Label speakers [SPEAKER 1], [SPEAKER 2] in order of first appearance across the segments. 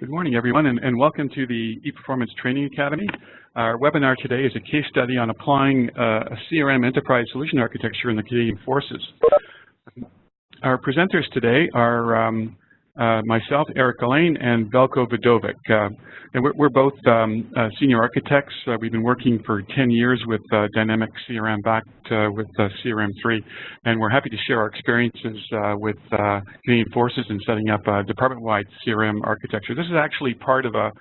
[SPEAKER 1] Good morning, everyone, and welcome to the ePerformance Training Academy. Our webinar today is a case study on applying a CRM enterprise solution architecture in the Canadian Forces. Our presenters today are myself, Eric Allain, and Velko Vidovic. And we're both senior architects. We've been working for 10 years with Dynamics CRM backed with CRM3, and we're happy to share our experiences with Canadian Forces in setting up a department-wide CRM architecture. This is actually part of a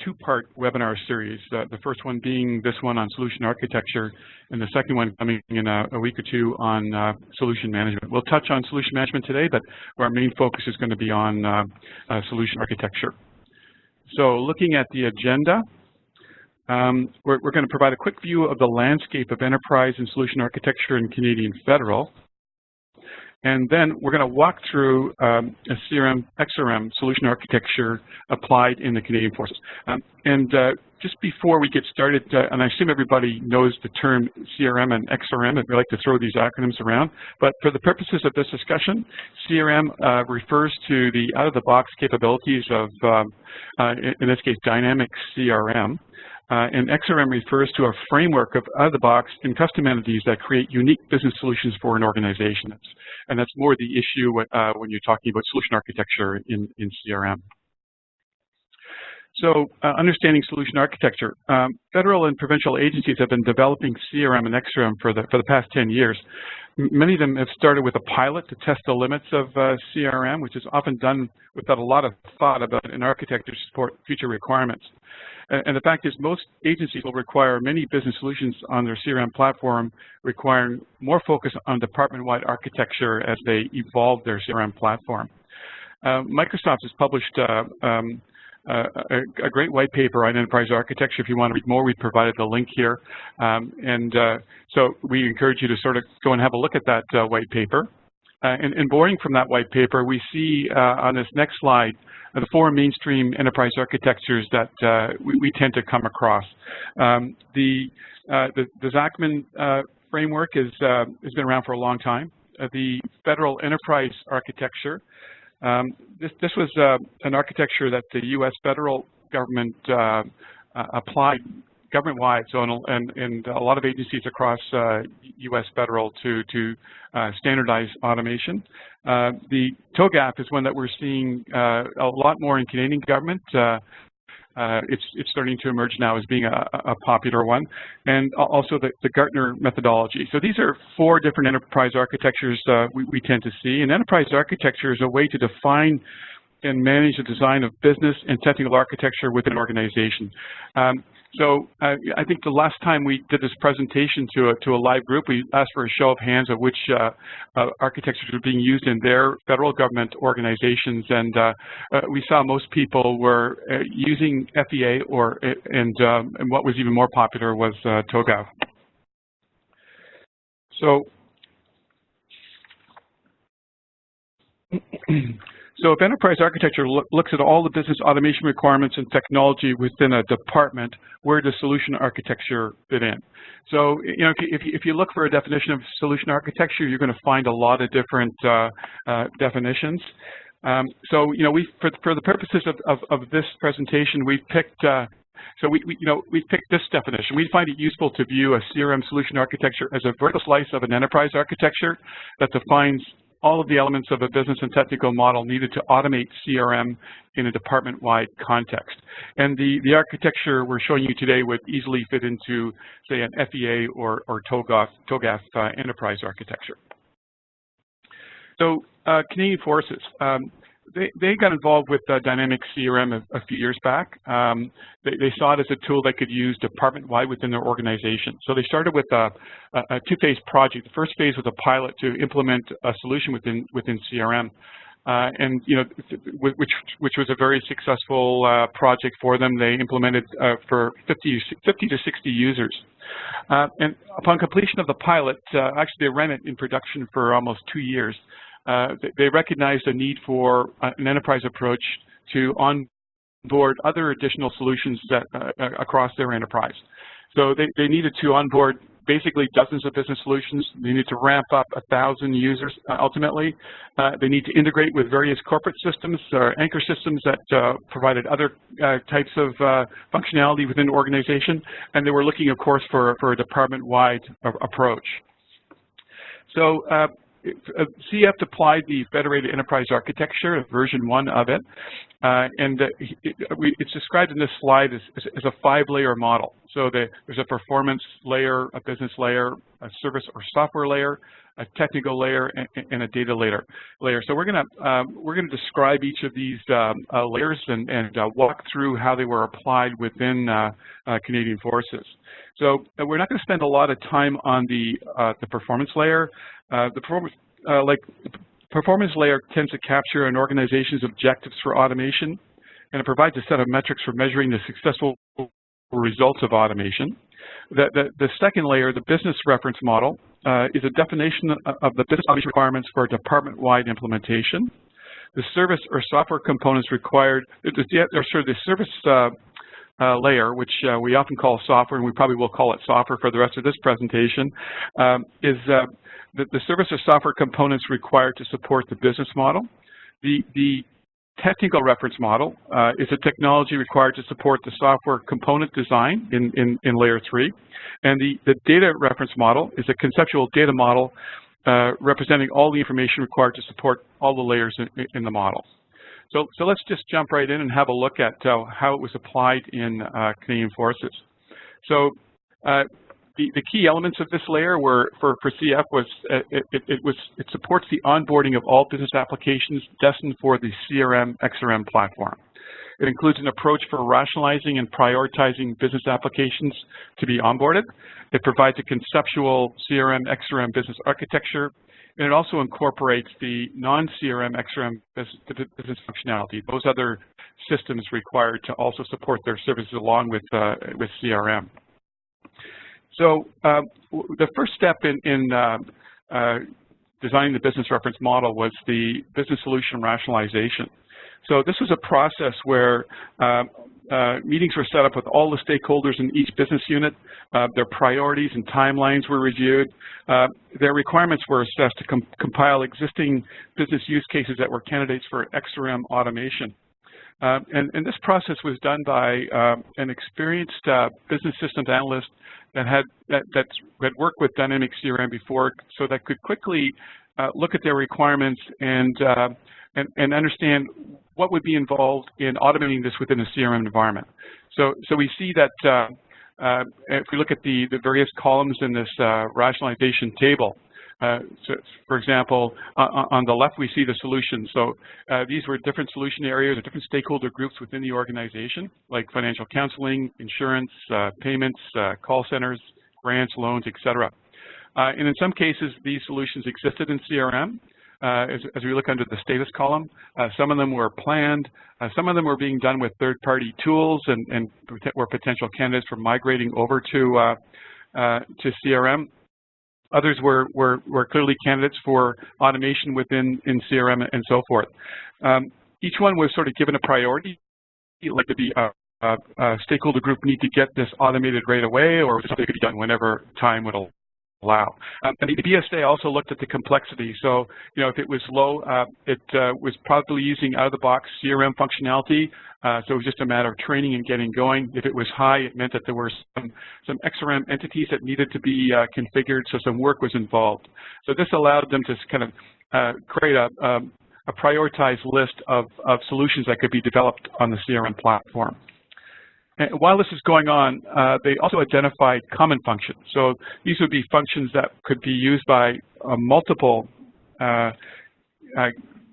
[SPEAKER 1] two-part webinar series, the first one being this one on solution architecture, and the second one coming in a week or two on solution management. We'll touch on solution management today, but our main focus is going to be on solution architecture. So looking at the agenda, we're going to provide a quick view of the landscape of enterprise and solution architecture in Canadian Federal. And then we're going to walk through a CRMXRM solution architecture applied in the Canadian Forces. Just before we get started, and I assume everybody knows the term CRM and XRM, and we like to throw these acronyms around, but for the purposes of this discussion, CRM refers to the out-of-the-box capabilities of, in this case, Dynamics CRM. And XRM refers to a framework of out-of-the-box and custom entities that create unique business solutions for an organization. And that's more the issue when you're talking about solution architecture in CRM. So understanding solution architecture. Federal and provincial agencies have been developing CRM and XRM for the past 10 years. Many of them have started with a pilot to test the limits of CRM, which is often done without a lot of thought about an architecture to support future requirements. And the fact is, most agencies will require many business solutions on their CRM platform, requiring more focus on department-wide architecture as they evolve their CRM platform. Microsoft has published a great white paper on enterprise architecture. If you want to read more, we provided the link here. So we encourage you to sort of go and have a look at that white paper. And borrowing from that white paper, we see on this next slide the four mainstream enterprise architectures that we tend to come across. The Zachman framework has been around for a long time. The Federal Enterprise Architecture, this was an architecture that the U.S. federal government applied government-wide, so and a lot of agencies across U.S. federal to standardize automation. The TOGAF is one that we're seeing a lot more in Canadian government. It's starting to emerge now as being a popular one, and also the Gartner methodology. So these are four different enterprise architectures we tend to see. And enterprise architecture is a way to define and manage the design of business and technical architecture within an organization. So I think the last time we did this presentation to a live group, we asked for a show of hands of which architectures were being used in their federal government organizations, and we saw most people were using FEA, and what was even more popular was TOGAF. So if enterprise architecture looks at all the business automation requirements and technology within a department, where does solution architecture fit in? So, you know, if you look for a definition of solution architecture, you're going to find a lot of different definitions. So, you know, for the purposes of this presentation, we've picked we've picked this definition. We find it useful to view a CRM solution architecture as a vertical slice of an enterprise architecture that defines all of the elements of a business and technical model needed to automate CRM in a department-wide context. And the architecture we're showing you today would easily fit into, say, an FEA or TOGAF enterprise architecture. So Canadian Forces, they got involved with Dynamics CRM a few years back. They saw it as a tool they could use department-wide within their organization. So they started with a two-phase project. The first phase was a pilot to implement a solution within CRM, and you know, which was a very successful project for them. They implemented for 50 to 60 users. And upon completion of the pilot, actually they ran it in production for almost 2 years. They recognized a need for an enterprise approach to onboard other additional solutions that across their enterprise. So they needed to onboard basically dozens of business solutions. They need to ramp up 1,000 users ultimately. They need to integrate with various corporate systems or anchor systems that provided other types of functionality within the organization. And they were looking, of course, for a department-wide approach. So CF deployed the Federated Enterprise Architecture, version 1 of it, and it's described in this slide as a 5-layer model. So there's a performance layer, a business layer, a service or software layer, a technical layer, and a data layer. So we're gonna describe each of these layers and walk through how they were applied within Canadian Forces. So we're not going to spend a lot of time on the performance layer. The performance layer tends to capture an organization's objectives for automation, and it provides a set of metrics for measuring the successful results of automation. The second layer, the business reference model, is a definition of the business automation requirements for a department-wide implementation. The service or software components required, the service layer, which we often call software, and we probably will call it software for the rest of this presentation, is the service or software components required to support the business model. The technical reference model is a technology required to support the software component design in layer 3. And the data reference model is a conceptual data model representing all the information required to support all the layers in the model. So let's just jump right in and have a look at how it was applied in Canadian Forces. So the key elements of this layer were for CF was it supports the onboarding of all business applications destined for the CRMXRM platform. It includes an approach for rationalizing and prioritizing business applications to be onboarded. It provides a conceptual CRMXRM business architecture, and it also incorporates the non-CRMXRM business functionality, those other systems required to also support their services along with CRM. So the first step in designing the business reference model was the business solution rationalization. So this was a process where meetings were set up with all the stakeholders in each business unit. Their priorities and timelines were reviewed. Their requirements were assessed to compile existing business use cases that were candidates for XRM automation. And this process was done by an experienced business systems analyst that had worked with Dynamics CRM before, so that could quickly look at their requirements and understand what would be involved in automating this within a CRM environment. So we see that if we look at the various columns in this rationalization table, so for example, on the left we see the solutions. So these were different solution areas or different stakeholder groups within the organization, like financial counseling, insurance, payments, call centers, grants, loans, etc. And in some cases, these solutions existed in CRM. As we look under the status column, some of them were planned, some of them were being done with third-party tools and were potential candidates for migrating over to CRM. Others were clearly candidates for automation within CRM and so forth. Each one was sort of given a priority, like the stakeholder group need to get this automated right away, or something could be done whenever time would allow. And the BSA also looked at the complexity. So, you know, if it was low, it was probably using out-of-the-box CRM functionality. So it was just a matter of training and getting going. If it was high, it meant that there were some XRM entities that needed to be configured, so some work was involved. So this allowed them to kind of create a prioritized list of solutions that could be developed on the CRM platform. And while this is going on, they also identified common functions. So these would be functions that could be used by multiple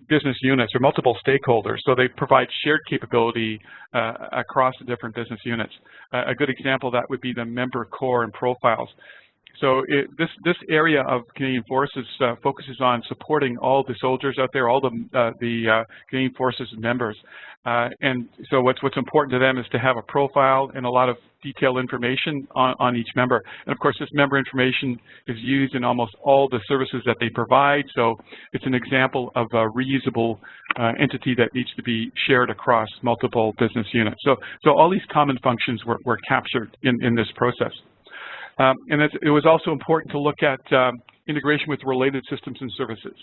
[SPEAKER 1] business units or multiple stakeholders. So they provide shared capability across the different business units. A good example of that would be the member core and profiles. So this area of Canadian Forces focuses on supporting all the soldiers out there, all the Canadian Forces members. And so what's important to them is to have a profile and a lot of detailed information on each member. And of course, this member information is used in almost all the services that they provide. So it's an example of a reusable entity that needs to be shared across multiple business units. So all these common functions were captured in this process. And it was also important to look at integration with related systems and services.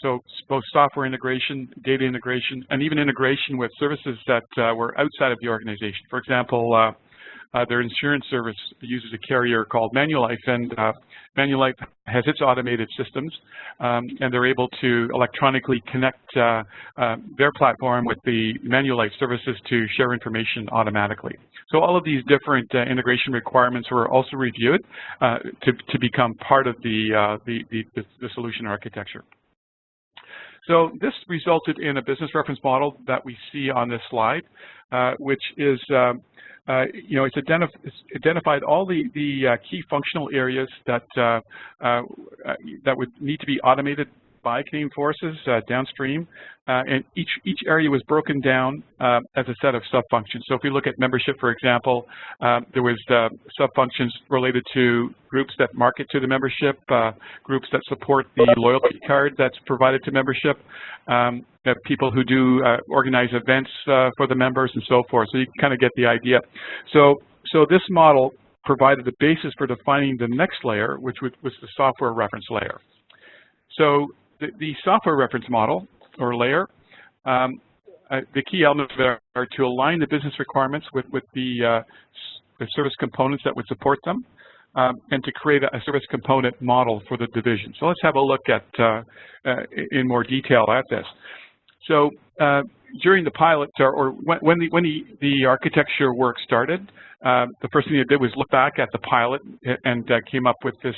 [SPEAKER 1] So both software integration, data integration, and even integration with services that were outside of the organization. For example, their insurance service uses a carrier called Manulife, and Manulife has its automated systems, and they're able to electronically connect their platform with the Manulife services to share information automatically. So all of these different integration requirements were also reviewed to become part of the solution architecture. So this resulted in a business reference model that we see on this slide, which is it's identified all the key functional areas that would need to be automated by Canadian Forces downstream, and each area was broken down as a set of sub-functions. So if we look at membership, for example, there was sub-functions related to groups that market to the membership, groups that support the loyalty card that's provided to membership, people who do organize events for the members, and so forth. So you kind of get the idea. So this model provided the basis for defining the next layer, which was the software reference layer. So the software reference model, or layer, the key elements there are to align the business requirements with the service components that would support them, and to create a service component model for the division. So let's have a look at in more detail at this. So during the pilot, or when the architecture work started, the first thing they did was look back at the pilot and came up with this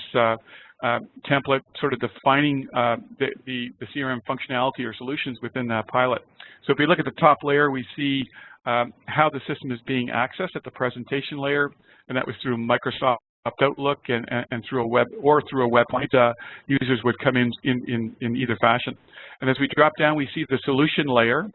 [SPEAKER 1] template sort of defining the CRM functionality or solutions within that pilot. So if we look at the top layer, we see how the system is being accessed at the presentation layer, and that was through Microsoft Outlook and through a web point. Users would come in either fashion. And as we drop down, we see the solution layer.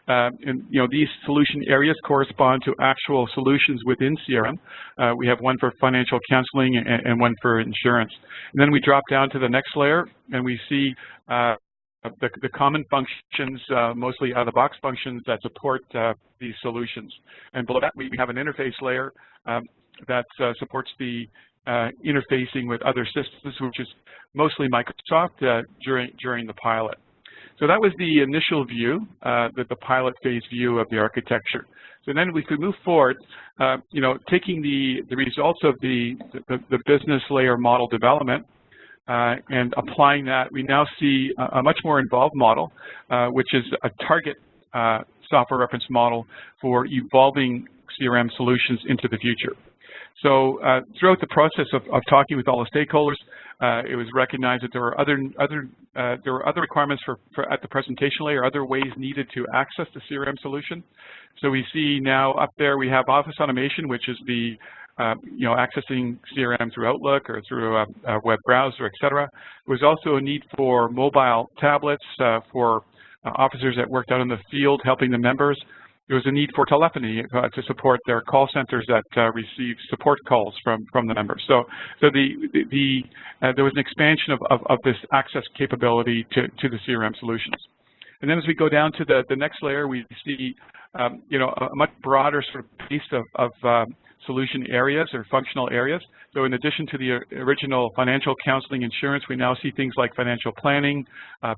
[SPEAKER 1] And these solution areas correspond to actual solutions within CRM. We have one for financial counseling and one for insurance. And then we drop down to the next layer, and we see the common functions, mostly out-of-the-box functions that support these solutions. And below that, we have an interface layer that supports the interfacing with other systems, which is mostly Microsoft during the pilot. So that was the initial view, the pilot phase view of the architecture. So then if we move forward, taking the results of the business layer model development and applying that, we now see a much more involved model, which is a target software reference model for evolving CRM solutions into the future. So throughout the process of talking with all the stakeholders, it was recognized that there were other requirements for at the presentation layer, other ways needed to access the CRM solution. So we see now up there we have office automation, which is the accessing CRM through Outlook or through a web browser, etc. There was also a need for mobile tablets for officers that worked out in the field helping the members. There was a need for telephony to support their call centers that receive support calls from the members. So there was an expansion of this access capability to the CRM solutions. And then as we go down to the next layer, we see a much broader sort of base of solution areas or functional areas. So in addition to the original financial counseling insurance, we now see things like financial planning,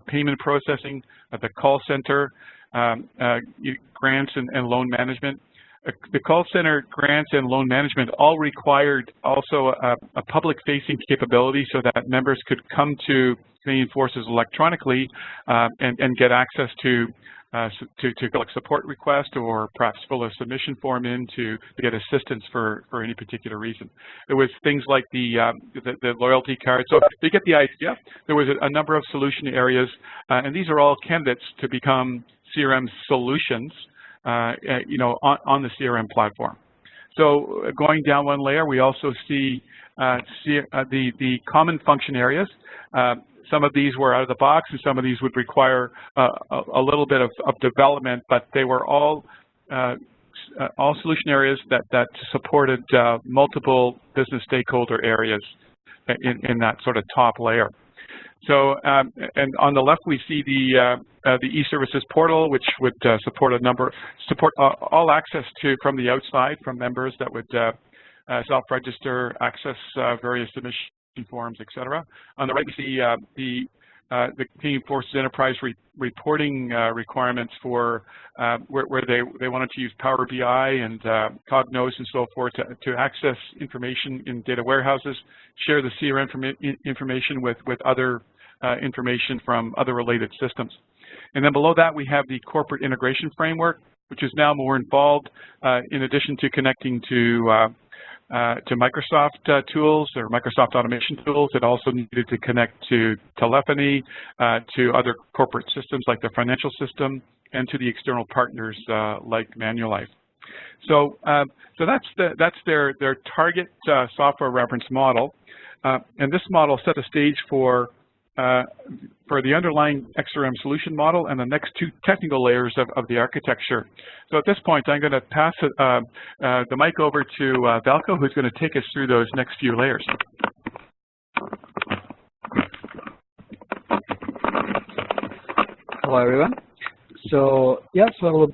[SPEAKER 1] payment processing, the call center, grants and loan management. The call center, grants, and loan management all required also a public-facing capability so that members could come to Canadian Forces electronically and get access to collect support request or perhaps fill a submission form in to get assistance for any particular reason. There was things like the loyalty card. So you get the idea. There was a number of solution areas, and these are all candidates to become CRM solutions, on the CRM platform. So going down one layer, we also see the common function areas. Some of these were out of the box, and some of these would require a little bit of development, but they were all solution areas that supported multiple business stakeholder areas in that sort of top layer. So, and on the left, we see the e-services portal, which would support all access from the outside, from members that would self-register, access various submission forms, etc. On the right, we see the Canadian Forces Enterprise reporting requirements for where they wanted to use Power BI and Cognos and so forth to access information in data warehouses, share the CRM information with other information from other related systems. And then below that, we have the corporate integration framework, which is now more involved in addition to connecting to Microsoft tools or Microsoft automation tools. It also needed to connect to telephony, to other corporate systems like the financial system, and to the external partners like Manulife. So that's their target software reference model, and this model set the stage for the underlying XRM solution model and the next two technical layers of the architecture. So at this point, I'm going to pass the mic over to Velko, who's going to take us through those next few layers.
[SPEAKER 2] Hello, everyone. So yeah, so I'll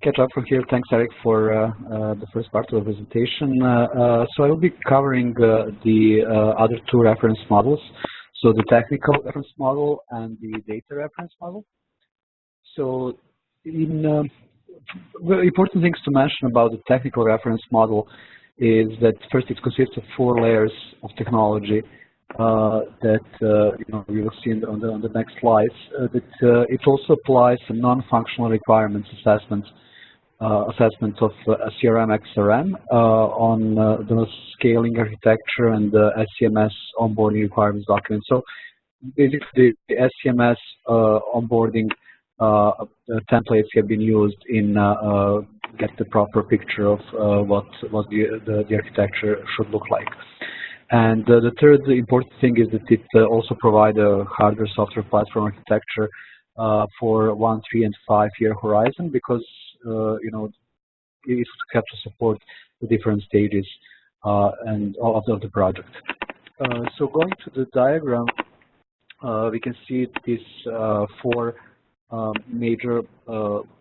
[SPEAKER 2] catch up from here. Thanks, Eric, for the first part of the presentation. So I will be covering the other two reference models. So the technical reference model and the data reference model. So important things to mention about the technical reference model is that first it consists of 4 layers of technology that we will see on the next slides. It also applies some non-functional requirements assessment of CRMXRM on the scaling architecture and the SCMS onboarding requirements document. So basically, the SCMS onboarding templates have been used in get the proper picture of what the architecture should look like. And the third important thing is that it also provides a hardware-software platform architecture for 1, 3, and 5-year horizon, because it has to support the different stages and of the project. So going to the diagram, we can see these 4 major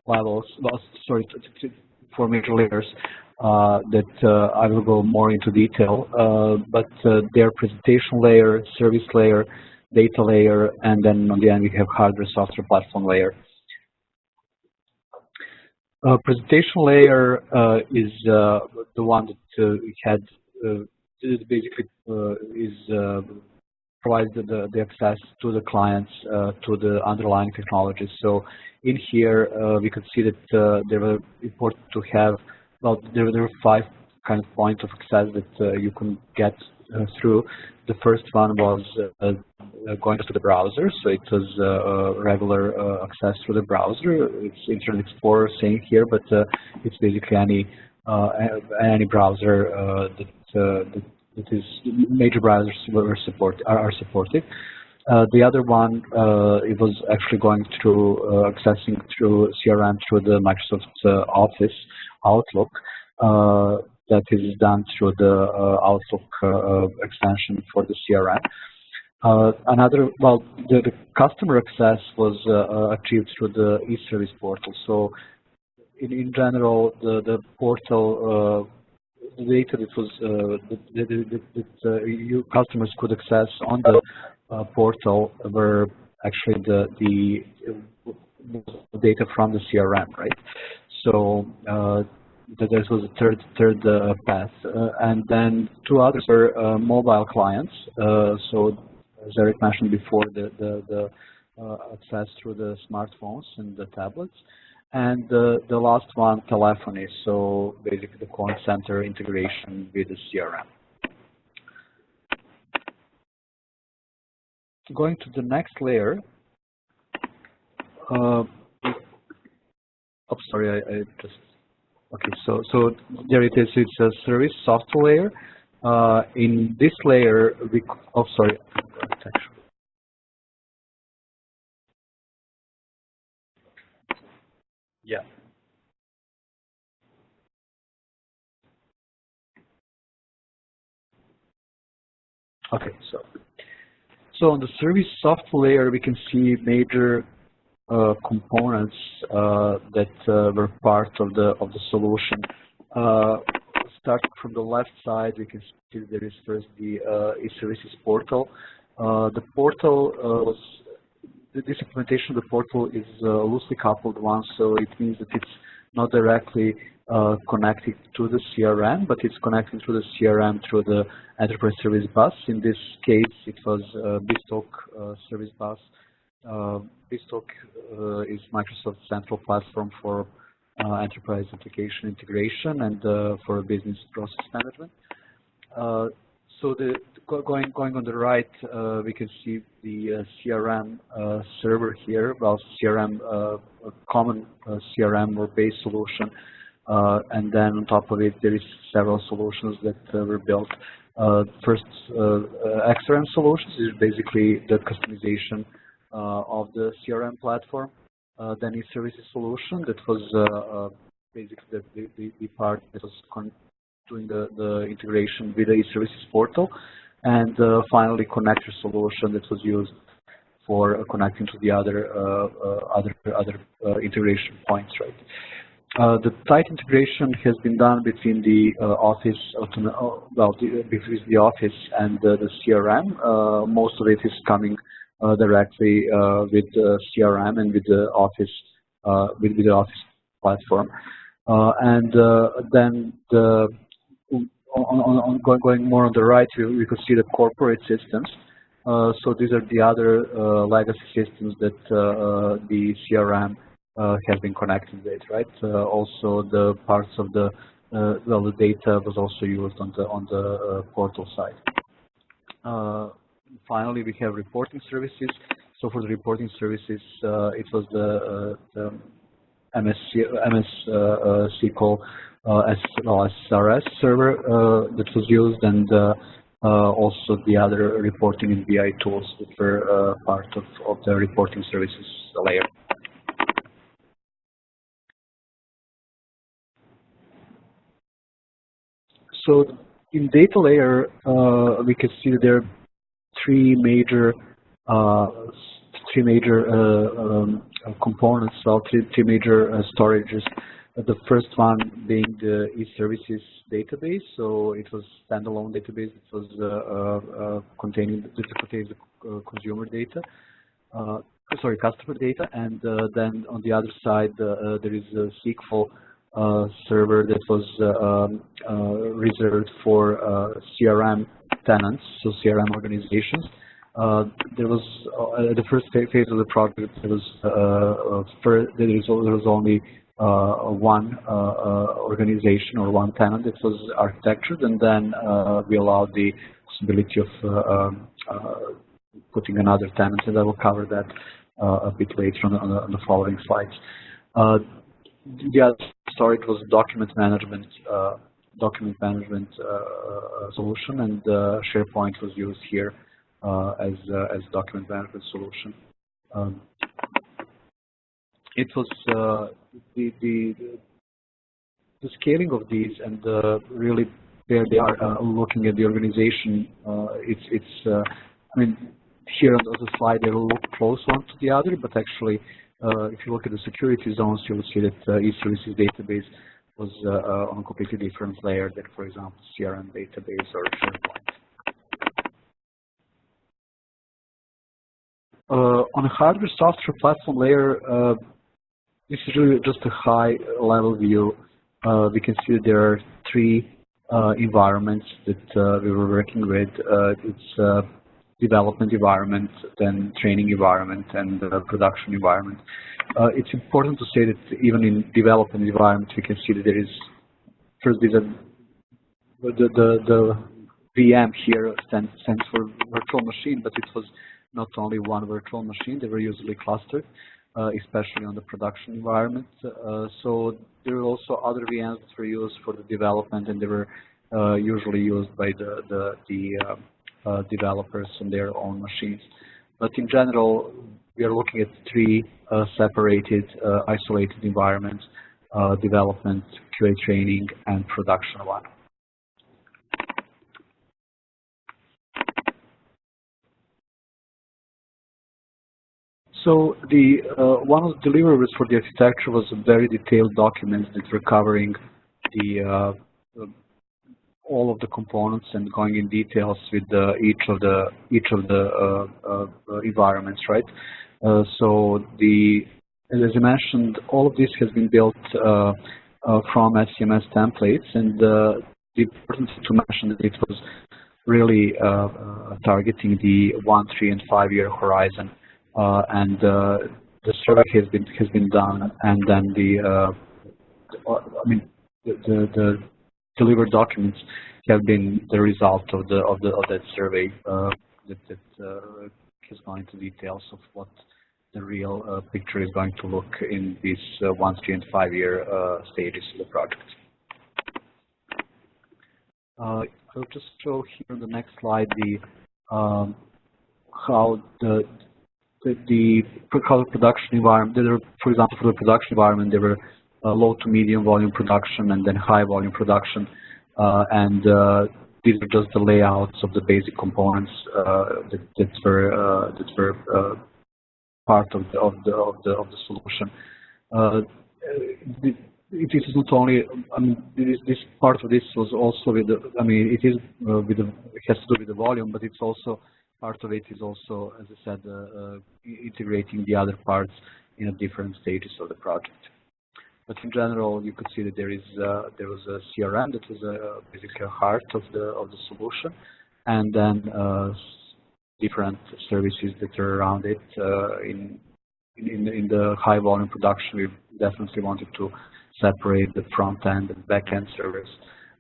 [SPEAKER 2] levels. Sorry, 4 major layers that I will go more into detail. But their presentation layer, service layer, data layer, and then on the end we have hardware-software platform layer. Presentation layer is the one that basically provides the access to the clients to the underlying technologies. So in here we could see that they were important to have. Well, there were 5 kind of points of access that you can get through. The first one was going to the browser, so it was regular access through the browser. It's Internet Explorer saying here, but it's basically any browser that is major browsers are supported. The other one, it was actually going through accessing through CRM through the Microsoft Office Outlook. That is done through the Outlook extension for the CRM. The customer access was achieved through the e-service portal. So in general, the portal, the data that was customers could access on the portal were actually the data from the CRM, right? So that was the third path, and then 2 others were mobile clients. So as Eric mentioned before, the access through the smartphones and the tablets, and the last one, telephony. So basically the contact center integration with the CRM. Going to the next layer. Sorry, I just. Okay, so there it is. It's a service software layer. In this layer, sorry. Yeah. Okay, so on the service software layer, we can see major components that were part of the solution. starting from the left side, we can see there is first the e-services portal. The portal this implementation of the portal is a loosely coupled one, so it means that it's not directly connected to the CRM, but it's connecting to the CRM through the enterprise service bus. In this case, it was Bespoke service bus. Bespoke is Microsoft's central platform for enterprise application integration and for business process management. So going on the right, we can see the CRM server here, well, CRM common CRM or base solution, and then on top of it there is several solutions that were built. First, XRM solutions is basically the customization of the CRM platform. Then e-services solution, that was basically the part that was doing the integration with the e-services portal, and finally connector solution that was used for connecting to the other integration points, right? The tight integration has been done between the Office, between the Office and the CRM. Most of it is coming directly with the CRM and with the Office platform, and then going more on the right, we could see the corporate systems. So these are the other legacy systems that the CRM has been connected with, right? Also, the parts of the data was also used on the portal side. Finally, we have reporting services. So for the reporting services, it was the MS SQL SRS server that was used, and also the other reporting and BI tools that were part of the reporting services layer. So in data layer, we can see that there are three major components, well, three major storages. The first one being the e-services database. So it was standalone database. It was containing the consumer data, customer data, and then on the other side there is a SQL server that was reserved for CRM tenants, so CRM organizations. There was the first phase of the project. There was only one organization or one tenant that was architectured, and then we allowed the possibility of putting another tenant, and I will cover that a bit later on the following slides. The other storage was document management solution, and SharePoint was used here as document management solution. It was the scaling of these, and really where they are looking at the organization. I mean, here on the slide they will look close one to the other, but actually, if you look at the security zones, you will see that e-services database was on a completely different layer than, for example, CRM database or SharePoint. On a hardware software platform layer, this is really just a high-level view. We can see that there are three environments that we were working with. It's development environment, then training environment, and production environment. It's important to say that even in development environment, we can see that there is first the VM here stands for virtual machine, but it was not only one virtual machine. They were usually clustered, especially on the production environment. So there were also other VMs that were used for the development, and they were usually used by the developers on their own machines. But in general, we are looking at three separated, isolated environments: development, QA training, and production one. So the one of the deliverables for the architecture was a very detailed document that were covering the all of the components and going in details with each of the environments, right? So as I mentioned, all of this has been built from SCMS templates, and the important thing to mention that it was really targeting the 1, 3, and 5-year horizon, and the survey has been done, and then the delivered documents have been the result of that survey that has gone into details of what the real picture is going to look in these 1, 3, and 5-year stages of the project. I'll just show here on the next slide how the production environment. For example, for the production environment, there were low to medium volume production and then high volume production, and these are just the layouts of the basic components that were part of the solution. It is not only. This part of this was also with the. It is it has to do with the volume, but it's also part of it is also, as I said, integrating the other parts in different stages of the project. But in general, you could see that there was a CRM that was basically a heart of the solution, and then different services that are around it. In the high volume production, we definitely wanted to separate the front end and back end servers,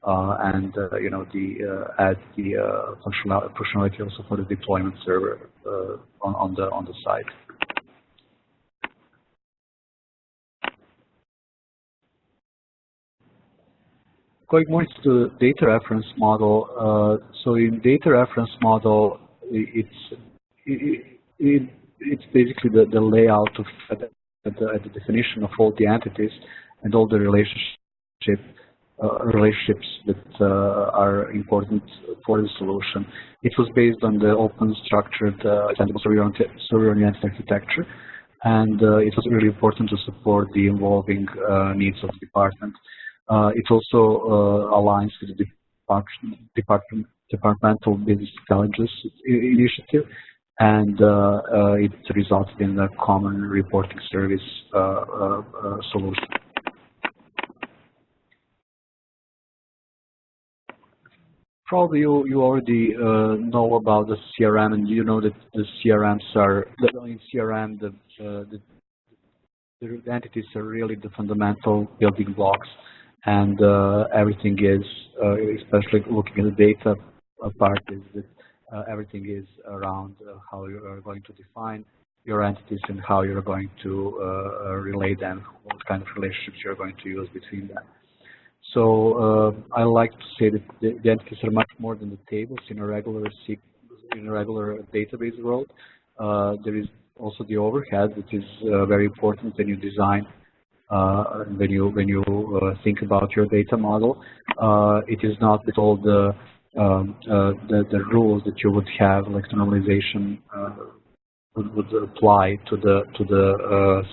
[SPEAKER 2] and add the functionality also for the deployment server on the side. Going more into the data reference model, so in data reference model, it's basically the layout of the definition of all the entities and all the relationships that are important for the solution. It was based on the open structured extendable server-oriented architecture, and it was really important to support the evolving needs of the department. It also aligns with the departmental business intelligence initiative, and it resulted in a common reporting service solution. Probably you already know about the CRM, and you know that the CRMs are in CRM the entities are really the fundamental building blocks, and everything is, especially looking at the data part, is that everything is around how you are going to define your entities and how you're going to relate them, what kind of relationships you're going to use between them. So I like to say that the entities are much more than the tables in a regular database world. There is also the overhead, which is very important when you design, when you think about your data model. It is not with all the rules that you would have, like normalization would apply to the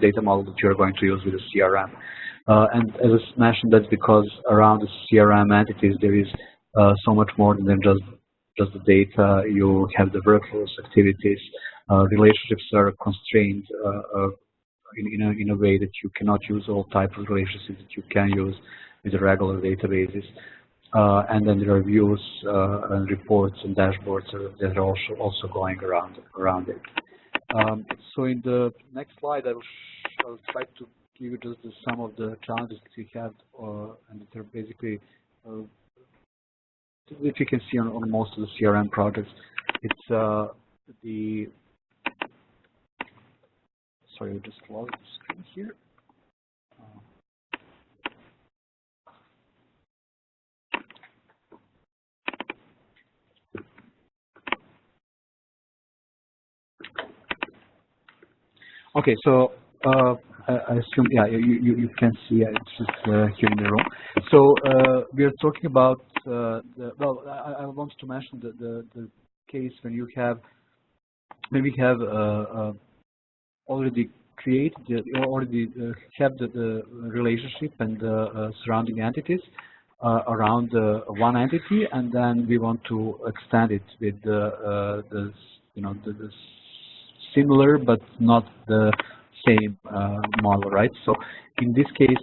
[SPEAKER 2] data model that you're going to use with the CRM. And as I mentioned, that's because around the CRM entities there is so much more than just the data. You have the workflows, activities, relationships are constrained in a way that you cannot use all types of relationships that you can use with the regular databases. And then there are views and reports and dashboards that are also going around it. So in the next slide, I'll try to give you just some of the challenges that we have, and they're basically that you can see on most of the CRM projects. It's sorry, I just closed the screen here. Okay, so I assume, yeah, you can see it's just here in the room. So we are talking about well, I want to mention the case when you have maybe have already created, already have the relationship and the surrounding entities, around one entity, and then we want to extend it with the similar but not the same model, right? So in this case,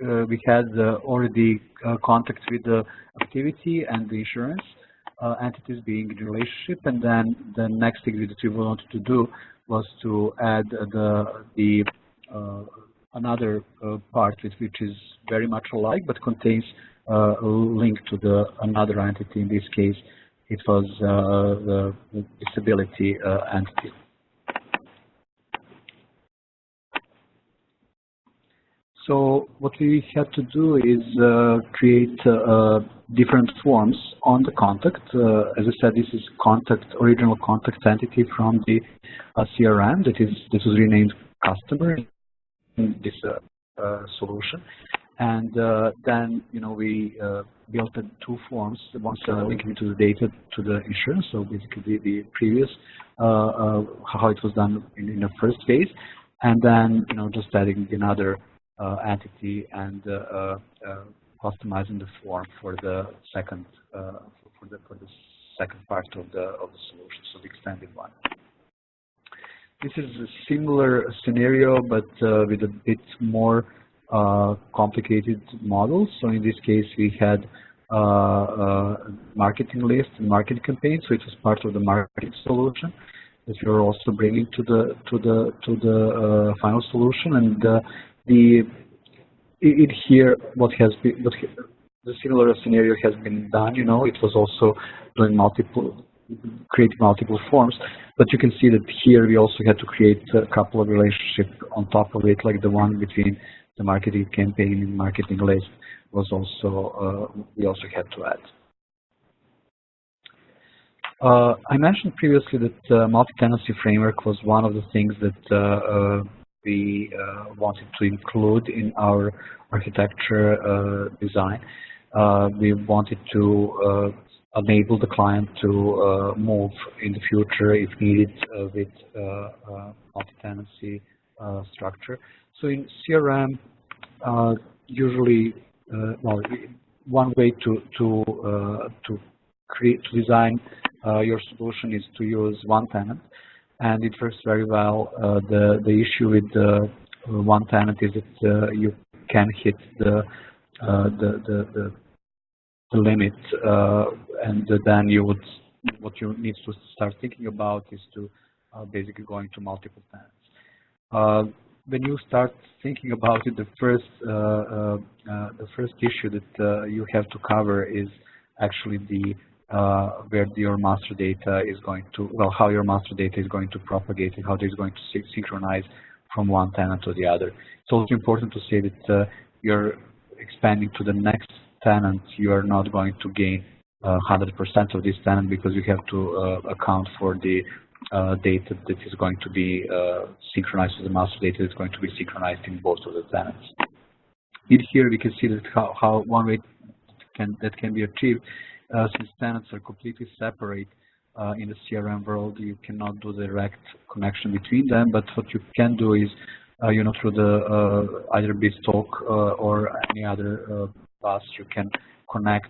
[SPEAKER 2] we had already contact with the activity and the insurance entities being in relationship, and then the next thing that we wanted to do was to add another part which is very much alike but contains a link to another entity. In this case, it was the disability entity. So what we had to do is create different forms on the contact. As I said, this is original contact entity from the CRM this was renamed customer in this solution. And then we built two forms. One linking to the data to the insurance, so basically the previous how it was done in the first phase, and then just adding another entity and customizing the form for the second second part of the solution, so the extended one. This is a similar scenario, but with a bit more complicated models. So in this case, we had marketing list and marketing campaign, so it was part of the marketing solution that we are also bringing to the final solution. And here what has been the similar scenario has been done. It was also doing creating multiple forms, but you can see that here we also had to create a couple of relationships on top of it, like the one between the marketing campaign and marketing list was also we also had to add. I mentioned previously that multi-tenancy framework was one of the things that we wanted to include in our architecture design. We wanted to enable the client to move in the future if needed with multi-tenancy structure. So in CRM, usually, one way to design your solution is to use one tenant, and it works very well. The issue with the one tenant is that you can hit the limit, and then what you need to start thinking about is to basically going to multiple tenants. When you start thinking about it, the first issue that you have to cover is actually where your master data is going to, how your master data is going to propagate and how it is going to synchronize from one tenant to the other. It's also important to say that you're expanding to the next tenant. You are not going to gain 100% of this tenant, because you have to account for the data that is going to be synchronized with the master data that's going to be synchronized in both of the tenants. In here we can see that how one way that can be achieved. Since tenants are completely separate in the CRM world, you cannot do direct connection between them. But what you can do is, through the either BizTalk or any other bus, you can connect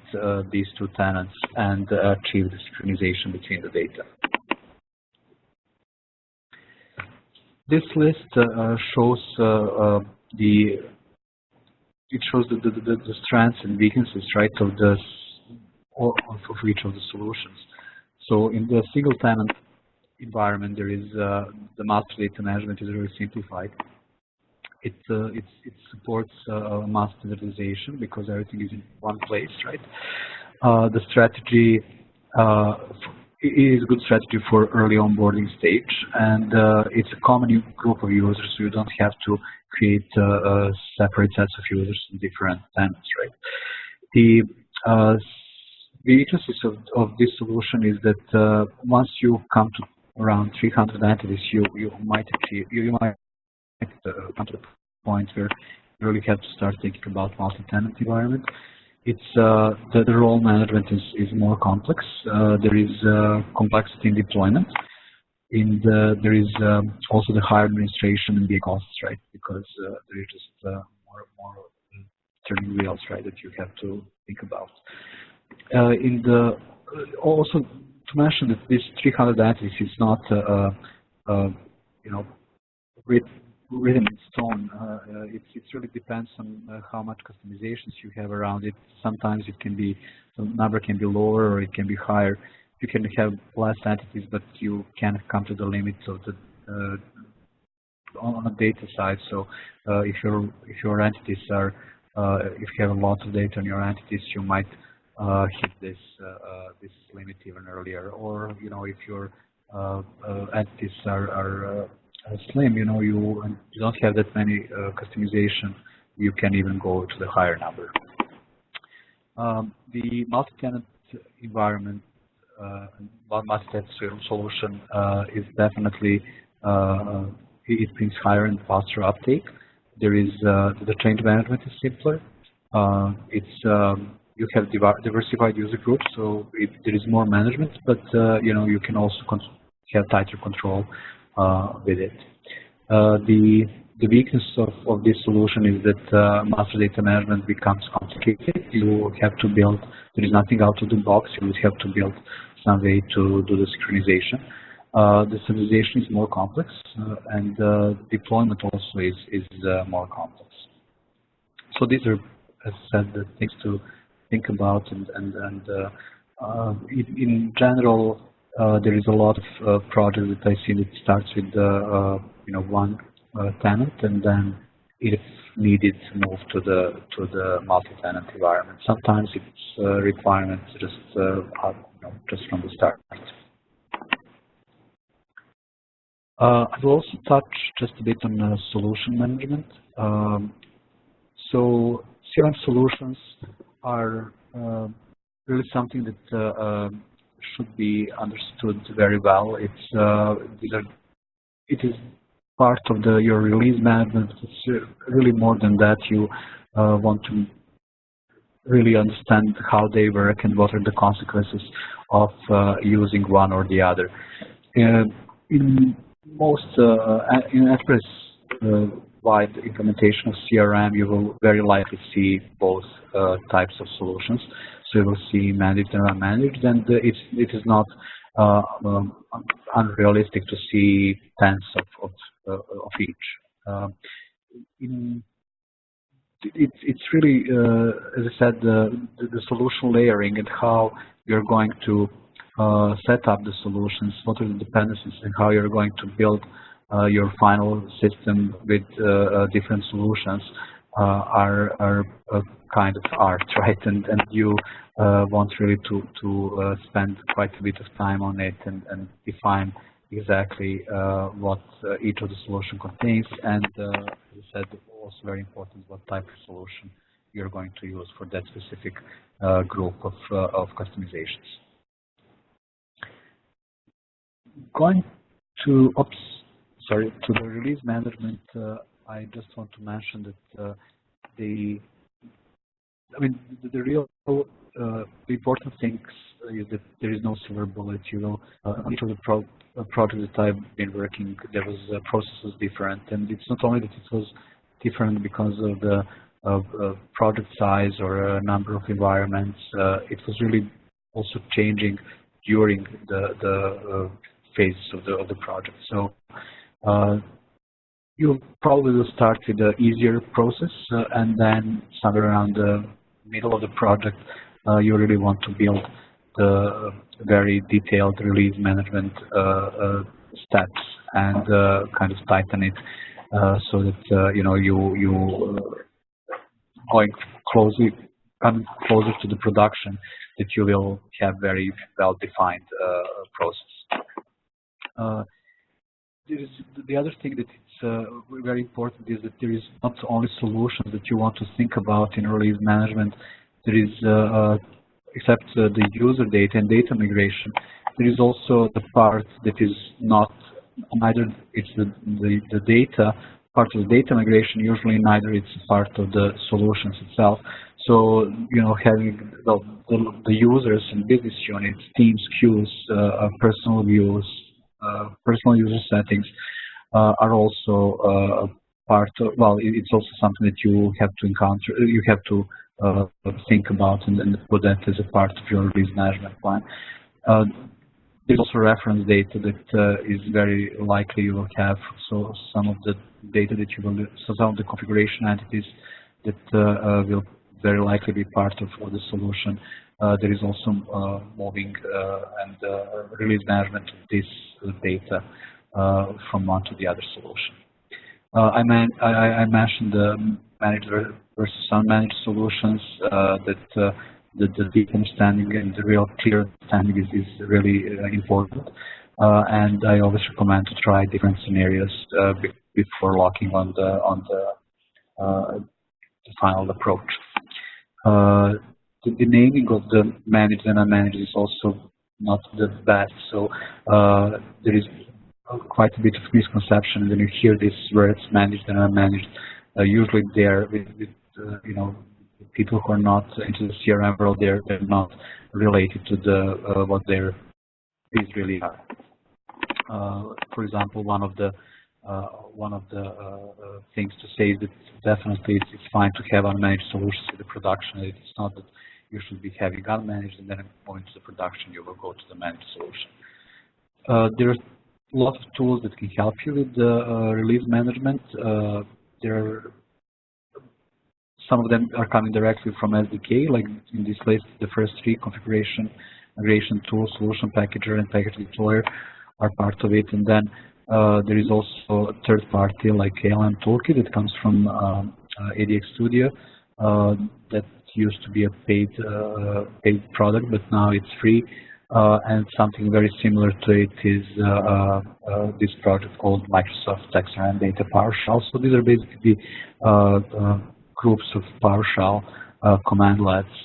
[SPEAKER 2] these two tenants and achieve the synchronization between the data. This list shows the strengths and weaknesses, right, of each of the solutions. So in the single tenant environment, there is the master data management is very simplified. It supports mass standardization because everything is in one place, right? The strategy is a good strategy for early onboarding stage, and it's a common group of users, so you don't have to create separate sets of users in different tenants, right? The weaknesses of this solution is that once you come to around 300 entities, you might come to the point where you really have to start thinking about multi-tenant environment. It's the role management is more complex. There is complexity in deployment. There is also the higher administration and the costs, right? Because there is just more turning wheels, right, that you have to think about. Also to mention that this 300 entities is not you know, written in stone. It really depends on how much customizations you have around it. Sometimes it can be, the number can be lower or it can be higher. You can have less entities, but you can come to the limits of the on the data side. So if your entities are, if you have a lot of data on your entities, you might hit this limit even earlier. Or if your entities are slim, you don't have that many customization, you can even go to the higher number. The multi-tenant environment, multi-tenant solution is definitely it brings higher and faster uptake. There is the change management is simpler. You have diversified user groups, so there is more management, but you can also have tighter control with it. The weakness of this solution is that master data management becomes complicated. You have to build, there is nothing out of the box, you would have to build some way to do the synchronization. The synchronization is more complex, and deployment also is more complex. So these are, as I said, the things to think about, and in general, there is a lot of projects that I see that starts with one tenant, and then if needed, move to the multi-tenant environment. Sometimes it's requirements just from the start. I will also touch just a bit on solution management. So CRM solutions are really something that should be understood very well. It is part of your release management. It's really more than that. You want to really understand how they work and what are the consequences of using one or the other. In most enterprise-wide implementation of CRM, you will very likely see both types of solutions. So you will see managed and unmanaged, and it is not unrealistic to see tens of each. It's really, as I said, the solution layering and how you're going to set up the solutions, what are the dependencies, and how you're going to build your final system with different solutions are a kind of art, right? And you want really to spend quite a bit of time on it and define exactly what each of the solution contains, and as I said, also very important what type of solution you're going to use for that specific group of customizations. Going to the release management, I just want to mention that the real important things is that there is no silver bullet. Each of the projects that I've been working, there was processes different, and it's not only that it was different because of the project size or a number of environments. It was really also changing during the phases of the project. So you probably will start with the easier process, and then somewhere around the middle of the project, you really want to build the very detailed release management steps and kind of tighten it so that you coming closer to the production, that you will have very well-defined process. The other thing that it's very important is that there is not only solutions that you want to think about in release management. There is, except the user data and data migration, there is also the part that is not neither it's the data part of the data migration. Usually, neither it's part of the solutions itself. So having the users and business units, teams, queues, personal views, personal user settings are also part of, well, it's also something that you have to encounter, you have to think about and put that as a part of your release management plan. There's also reference data that is very likely you will have. So some of the data that you will, so some of the configuration entities that will very likely be part of the solution. There is also moving and release management of this data from one to the other solution. I mentioned the managed versus unmanaged solutions, that the deep understanding and the real clear understanding is really important. And I always recommend to try different scenarios before locking on the final approach. The naming of the managed and unmanaged is also not the best. So there is quite a bit of misconception when you hear these words, managed and unmanaged. Usually they're with you know, people who are not into the CRM world. They're not related to the what these really are. For example, one of the things to say is that definitely it's fine to have unmanaged solutions in the production. It's not that you should be having unmanaged and then going to the production, you will go to the managed solution. There are lots of tools that can help you with the release management. Some of them are coming directly from SDK, like in this list, the first three, configuration, migration tool, solution packager, and package deployer are part of it. And then there is also a third party like ALM Toolkit that comes from ADX Studio that used to be a paid product, but now it's free. And something very similar to it is this project called Microsoft XRM Data PowerShell. So these are basically groups of PowerShell commandlets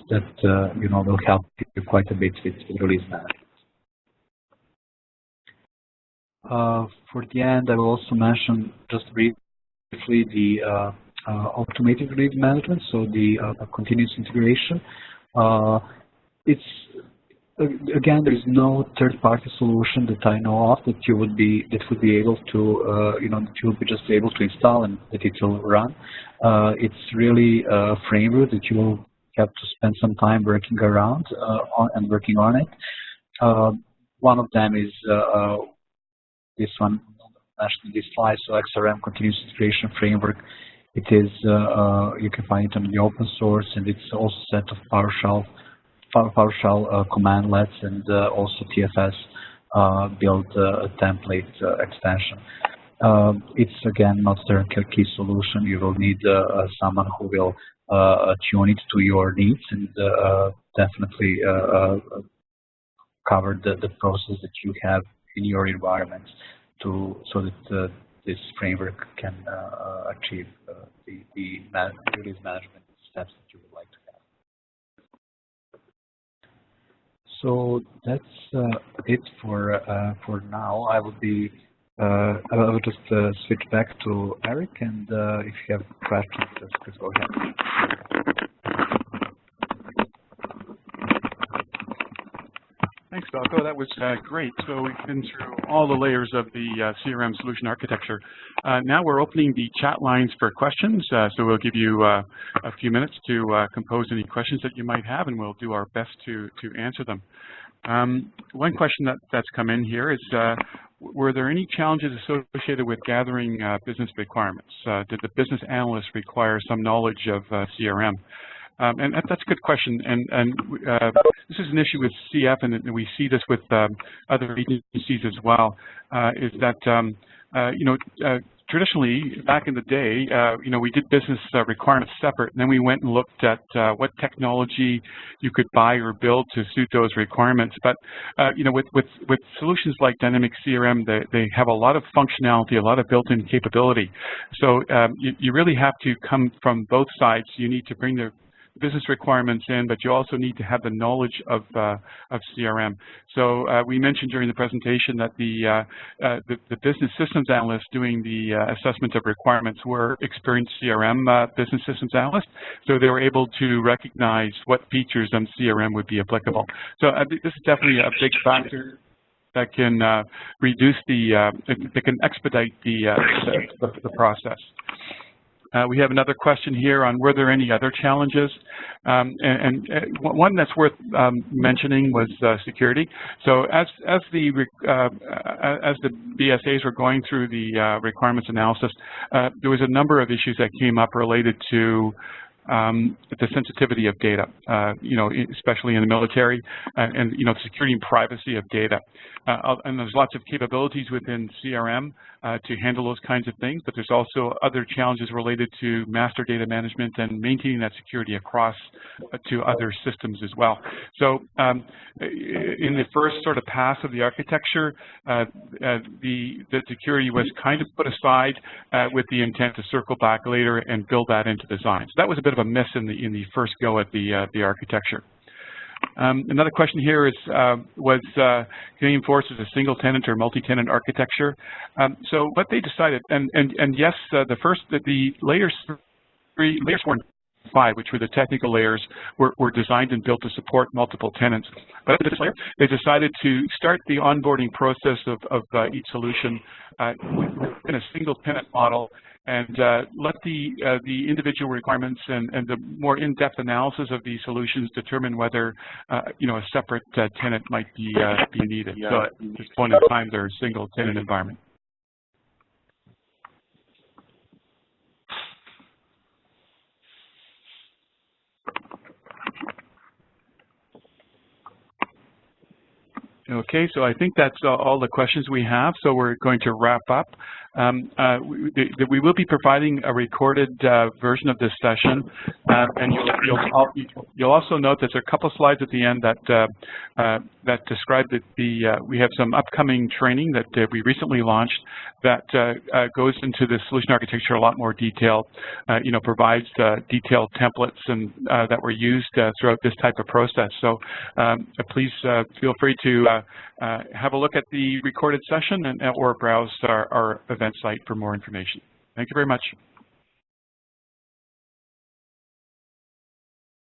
[SPEAKER 2] that you know, will help you quite a bit with release management. For the end, I will also mention just briefly the automated release management, so the continuous integration. It's again, there is no third-party solution that I know of that would be able to you know, that you would be just able to install and that it will run. It's really a framework that you will have to spend some time working around and working on it. One of them is this one mentioned in this slide, so XRM Continuous Integration Framework. It is you can find it on the open source, and it's also a set of PowerShell commandlets and also TFS build template extension. It's again not a turnkey solution. You will need someone who will tune it to your needs and definitely cover the process that you have in your environment so that this framework can achieve the release management steps that you would like to have. So that's it for now. I will just switch back to Eric, and if you have questions, please go ahead.
[SPEAKER 1] Thanks, Velko. That was great. So we've been through all the layers of the CRM solution architecture. Now we're opening the chat lines for questions. So we'll give you a few minutes to compose any questions that you might have, and we'll do our best to answer them. One question that's come in here is, were there any challenges associated with gathering business requirements? Did the business analyst require some knowledge of CRM? And that's a good question, and this is an issue with CF, and we see this with other agencies as well, is that, you know, traditionally, back in the day, you know, we did business requirements separate, and then we went and looked at what technology you could buy or build to suit those requirements. But, you know, with solutions like Dynamics CRM, they have a lot of functionality, a lot of built-in capability. So you really have to come from both sides. You need to bring the business requirements in, but you also need to have the knowledge of CRM. So we mentioned during the presentation that the business systems analysts doing the assessment of requirements were experienced CRM business systems analysts, so they were able to recognize what features on CRM would be applicable. So this is definitely a big factor that can reduce that can expedite the process. We have another question here on were there any other challenges, and one that's worth mentioning was security. So as the BSAs were going through the requirements analysis, there was a number of issues that came up related to the sensitivity of data, especially in the military, and security and privacy of data. And there's lots of capabilities within CRM to handle those kinds of things, but there's also other challenges related to master data management and maintaining that security across to other systems as well. So in the first sort of pass of the architecture, the security was kind of put aside with the intent to circle back later and build that into design. So that was a bit of a miss in the first go at the architecture. Another question here is, was Canadian Forces a single tenant or multi-tenant architecture? So what they decided, and yes, the layers 4 and 5, which were the technical layers, were designed and built to support multiple tenants. But at this layer, they decided to start the onboarding process of each solution in a single tenant model, and let the individual requirements and the more in-depth analysis of these solutions determine whether a separate tenant might be needed. So at this point in time, they're a single tenant environment. Okay, so I think that's all the questions we have, so we're going to wrap up. We will be providing a recorded version of this session, and you'll also note that there are a couple slides at the end that describe that we have some upcoming training that we recently launched that goes into the solution architecture a lot more detail, provides detailed templates and that were used throughout this type of process. So please feel free to have a look at the recorded session or browse our event site for more information. Thank you very much.